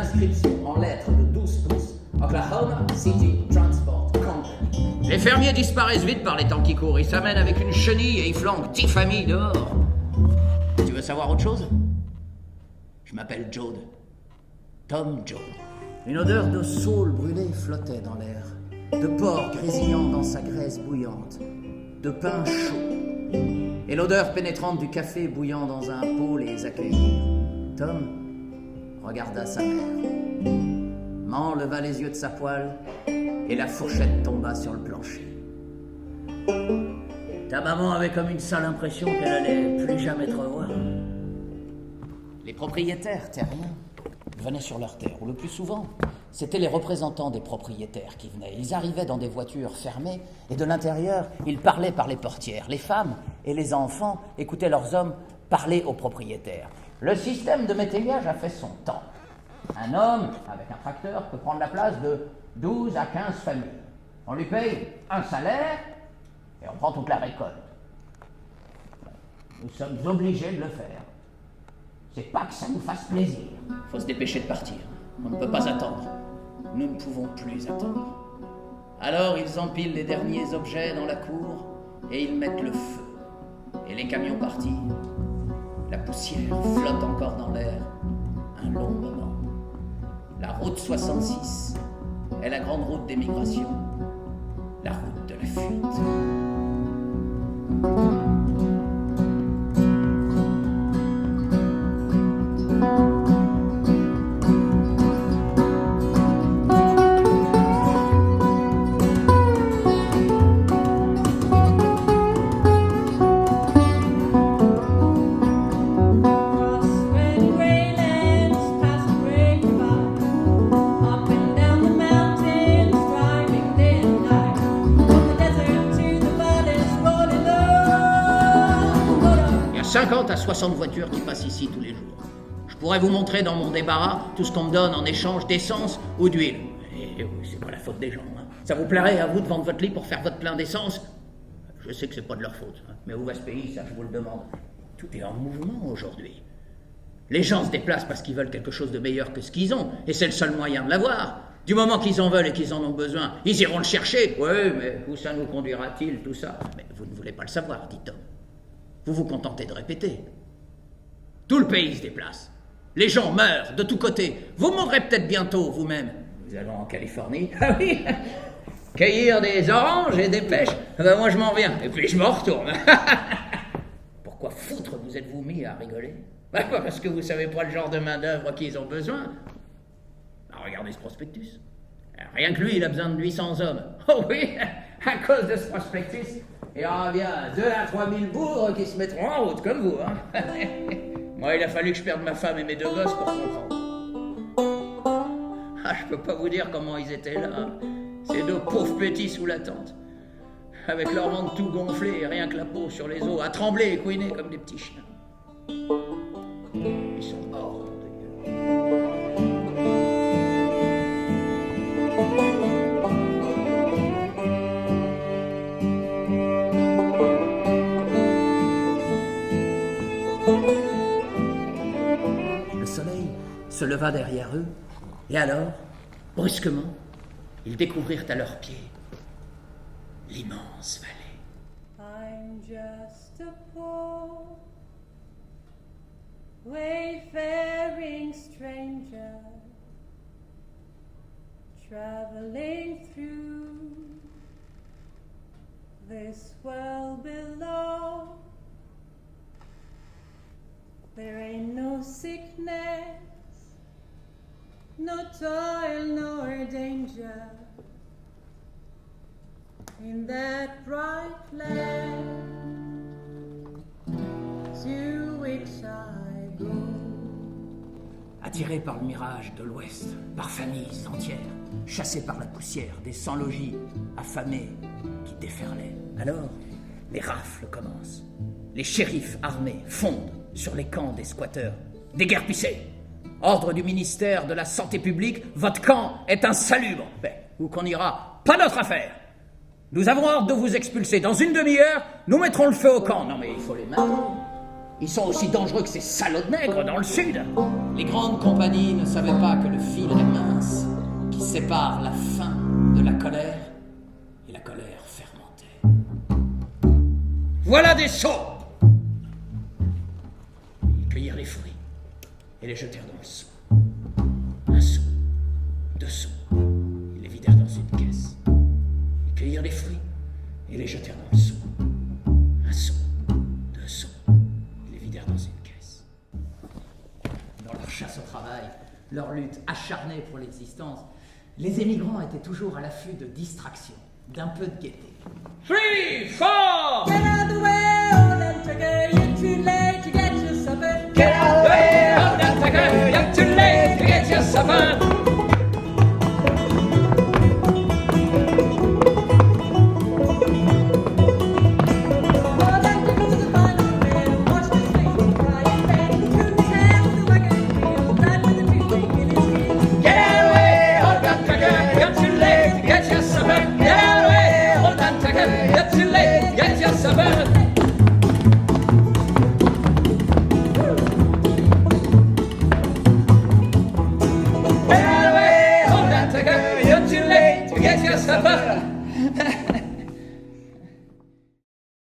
inscription en lettres de 12 pouces, Oklahoma City Transport Company. Les fermiers disparaissent vite par les temps qui courent. Ils s'amènent avec une chenille et ils flanquent 10 familles dehors. Tu veux savoir autre chose? Je m'appelle Jode. Tom Jode. Une odeur de saule brûlée flottait dans l'air, de porc grésillant dans sa graisse bouillante, de pain chaud, et l'odeur pénétrante du café bouillant dans un pot les accueillir. Tom regarda sa mère. Man leva les yeux de sa poêle et la fourchette tomba sur le plancher. Ta maman avait comme une sale impression qu'elle allait plus jamais te revoir. Les propriétaires terriens venaient sur leur terre, ou le plus souvent, c'étaient les représentants des propriétaires qui venaient. Ils arrivaient dans des voitures fermées, et de l'intérieur, ils parlaient par les portières. Les femmes et les enfants écoutaient leurs hommes parler aux propriétaires. Le système de métayage a fait son temps. Un homme avec un tracteur peut prendre la place de 12 à 15 familles. On lui paye un salaire et on prend toute la récolte. Nous sommes obligés de le faire. C'est pas que ça nous fasse plaisir. Il faut se dépêcher de partir. On ne peut pas attendre. Nous ne pouvons plus attendre. Alors ils empilent les derniers objets dans la cour et ils mettent le feu. Et les camions partirent. La poussière flotte encore dans l'air un long moment. La route 66 est la grande route d'émigration, la route de la fuite. Il y a 50 à 60 voitures qui passent ici tous les jours. Je pourrais vous montrer dans mon débarras tout ce qu'on me donne en échange d'essence ou d'huile. Et oui, c'est pas la faute des gens. Hein. Ça vous plairait à vous de vendre votre lit pour faire votre plein d'essence? Je sais que c'est pas de leur faute. Hein. Mais où va ce pays, ça je vous le demande. Tout est en mouvement aujourd'hui. Les gens se déplacent parce qu'ils veulent quelque chose de meilleur que ce qu'ils ont. Et c'est le seul moyen de l'avoir. Du moment qu'ils en veulent et qu'ils en ont besoin, ils iront le chercher. Oui, mais où ça nous conduira-t-il, tout ça? Mais vous ne voulez pas le savoir, dit Tom. Vous vous contentez de répéter. Tout le pays se déplace. Les gens meurent de tous côtés. Vous mourrez peut-être bientôt, vous-même. Nous allons en Californie. Ah oui, cueillir des oranges et des pêches. Ben moi, je m'en viens. Et puis, je m'en retourne. Pourquoi foutre vous êtes-vous mis à rigoler? Ben, pas parce que vous savez pas le genre de main-d'œuvre qu'ils ont besoin. Ben, regardez ce prospectus. Rien que lui, il a besoin de 800 hommes. Oh oui, à cause de ce prospectus, il y aura bien 2 à 3 000 bourgs qui se mettront en route, comme vous. Hein. Moi, il a fallu que je perde ma femme et mes 2 gosses pour comprendre. Ah, je peux pas vous dire comment ils étaient là. Ces 2 pauvres petits sous la tente. Avec leur ventre tout gonflé et rien que la peau sur les os, à trembler et couiner comme des petits chiens. Ils sont hors de Dieu. Le soleil se leva derrière eux, et alors, brusquement, ils découvrirent à leurs pieds l'immense vallée. I'm just a poor, wayfaring stranger, traveling through this world below. There ain't no sickness, no toil nor danger in that bright land to which I go. Attirés par le mirage de l'Ouest, par familles entières, chassés par la poussière, des sans-logis, affamés, qui déferlaient. Alors, les rafles commencent. Les shérifs armés fondent sur les camps des squatteurs. Déguerpissez! Ordre du ministère de la Santé publique, votre camp est insalubre. Où qu'on ira, pas notre affaire. Nous avons ordre de vous expulser. Dans une demi-heure, nous mettrons le feu au camp. Non mais il faut les maintenir. Ils sont aussi dangereux que ces salauds de nègres dans le sud. Les grandes compagnies ne savaient pas que le fil est mince qui sépare la faim de la colère et la colère fermentée. Voilà des sots. Ils cueillirent les fruits et les jetèrent dans le seau. Un seau, 2 seaux, ils les vidèrent dans une caisse. Ils cueillirent les fruits et les jetèrent dans le seau. Un seau, 2 seaux, ils les vidèrent dans une caisse. Dans leur chasse au travail, leur lutte acharnée pour l'existence, les émigrants étaient toujours à l'affût de distractions, d'un peu de gaieté. 3, 4. Get out of the way, old and trigger, you're too late to get your supper. Get out